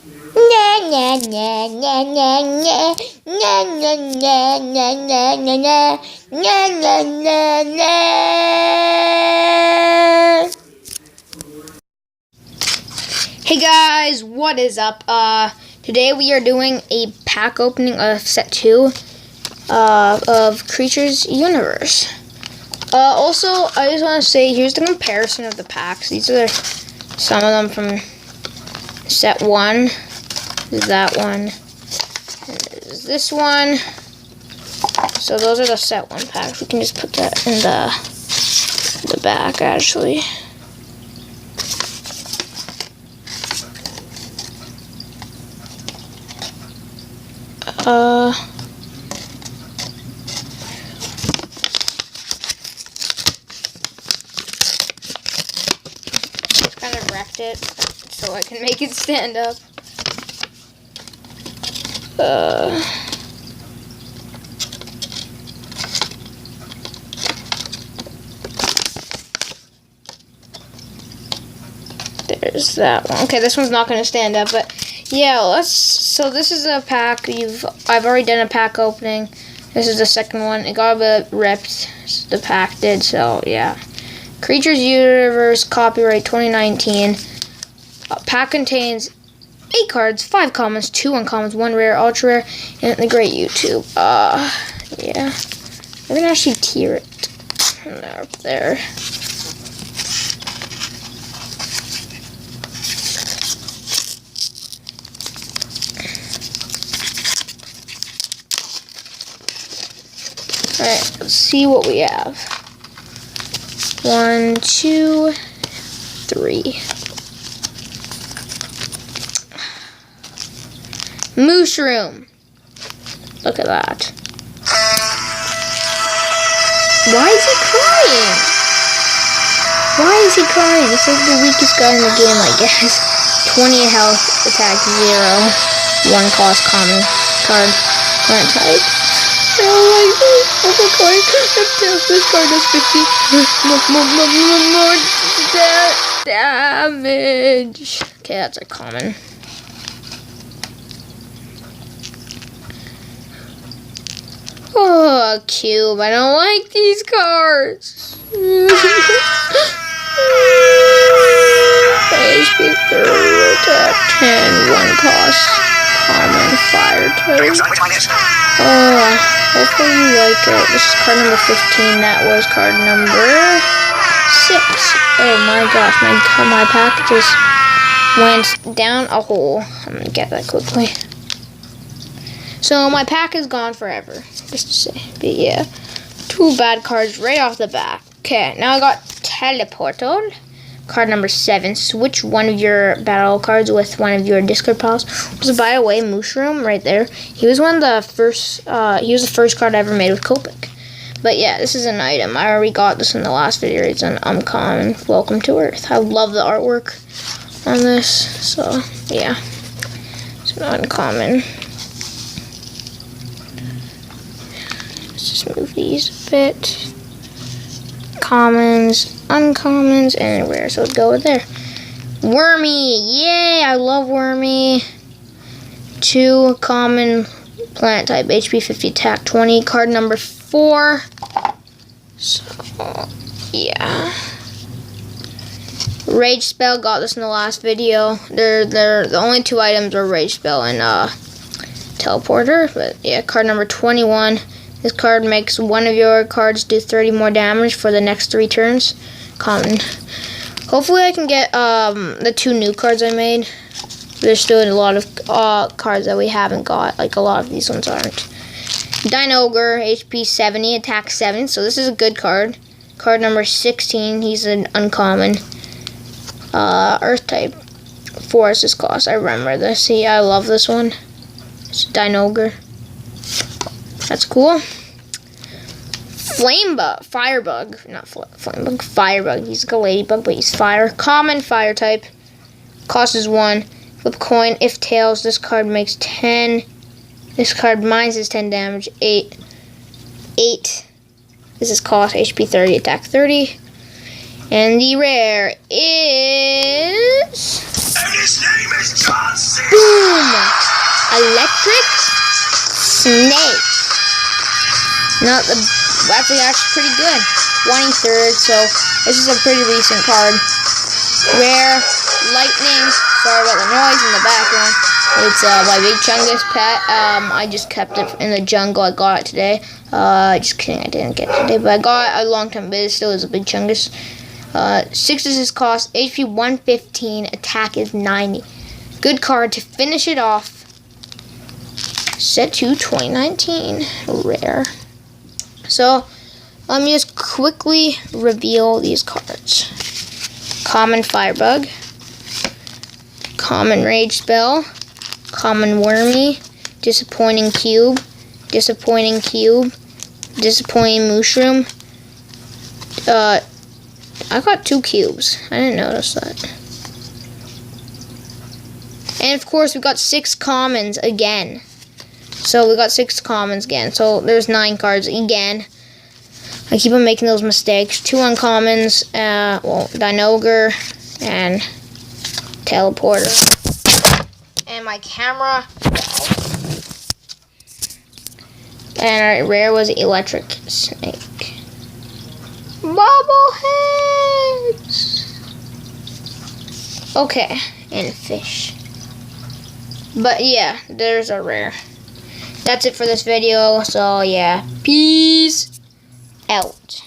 Hey guys, what is up? Today we are doing a pack opening of set 2 of Creatures Universe. Also, I just want to say, here's the comparison of the packs. These are some of them from set 1. There's that one. And there's this one. So those are the set 1 packs. We can just put that in the back, actually. Kind of wrecked it so I can make it stand up. There's that one. Okay, this one's not going to stand up, but yeah, so this is a pack. I've already done a pack opening. This is the second one. It got a bit ripped. The pack did, so yeah. Creatures Universe, copyright 2019. Pack contains 8 cards, 5 commons, 2 uncommons, 1 rare, ultra rare, and the Great YouTube. Yeah. I'm gonna actually tier it. And they're up there. Alright, let's see what we have. 1, 2, 3. Mushroom. Look at that. Why is he crying? Why is he crying? It's like the weakest guy in the game, I guess. 20 health, attack 0, 1 cost common card, plant type. I don't like this. Oh my god, this card does 50 more damage. Okay, that's a common. Oh, cube. I don't like these cards. HP 30, attack 10, 1 cost, common, fire type. Hopefully you like it. This is card number 15. That was card number 6. Oh my gosh, my pack just went down a hole. I'm gonna get that quickly. So my pack is gone forever, just to say. But yeah, 2 bad cards right off the bat. Okay, now I got teleported. Card number 7. Switch one of your battle cards with one of your discard piles. So by the way, Mushroom right there. He was one of the first. He was the first card I ever made with Copic. But yeah, this is an item. I already got this in the last video. It's an uncommon. Welcome to Earth. I love the artwork on this. So yeah, it's an uncommon. Let's just move these a bit. Commons, uncommons, and rare. So let's go with there. Wormy, yay! I love Wormy. 2 common, plant type, HP 50, attack 20. Card number 4. So yeah. Rage Spell, got this in the last video. They're the only 2 items are Rage Spell and Teleporter. But yeah, card number 21. This card makes one of your cards do 30 more damage for the next 3 turns. Common. Hopefully I can get the 2 new cards I made. There's still a lot of cards that we haven't got. Like a lot of these ones aren't. Dine-Ogre, HP 70, attack 7. So this is a good card. Card number 16. He's an uncommon. Earth type. Forest is cost. I remember this. See, I love this one. It's Dine-Ogre. That's cool. Firebug, not Flamebug, Firebug. He's like a ladybug, but he's fire. Common fire type. Cost is 1. Flip a coin. If tails, this card makes 10. This card mines is 10 damage. 8. This is cost HP 30, attack 30. And the rare is His name is John C. Boom! Electric Snake. That's actually pretty good. 23rd, so this is a pretty recent card. Rare Lightning. Sorry about the noise in the background. It's my Big Chungus pet. I just kept it in the jungle. I got it today. Just kidding, I didn't get it today, but I got it a long time, but it still is a Big Chungus. 6 is his cost, HP 115, attack is 90. Good card to finish it off. Set to 2019, rare. So, let me just quickly reveal these cards. Common Firebug, Common Rage Spell, Common Wormy, Disappointing Cube, Disappointing Cube, Disappointing Mushroom. I got 2 cubes. I didn't notice that. And of course, we got 6 commons again. So we got 6 commons again. So there's 9 cards again. I keep on making those mistakes. 2 uncommons. Dinogre and Teleporter. And my camera. And our rare was Electric Snake. Bobbleheads. Okay, and fish. But yeah, there's a rare. That's it for this video. So yeah, peace out.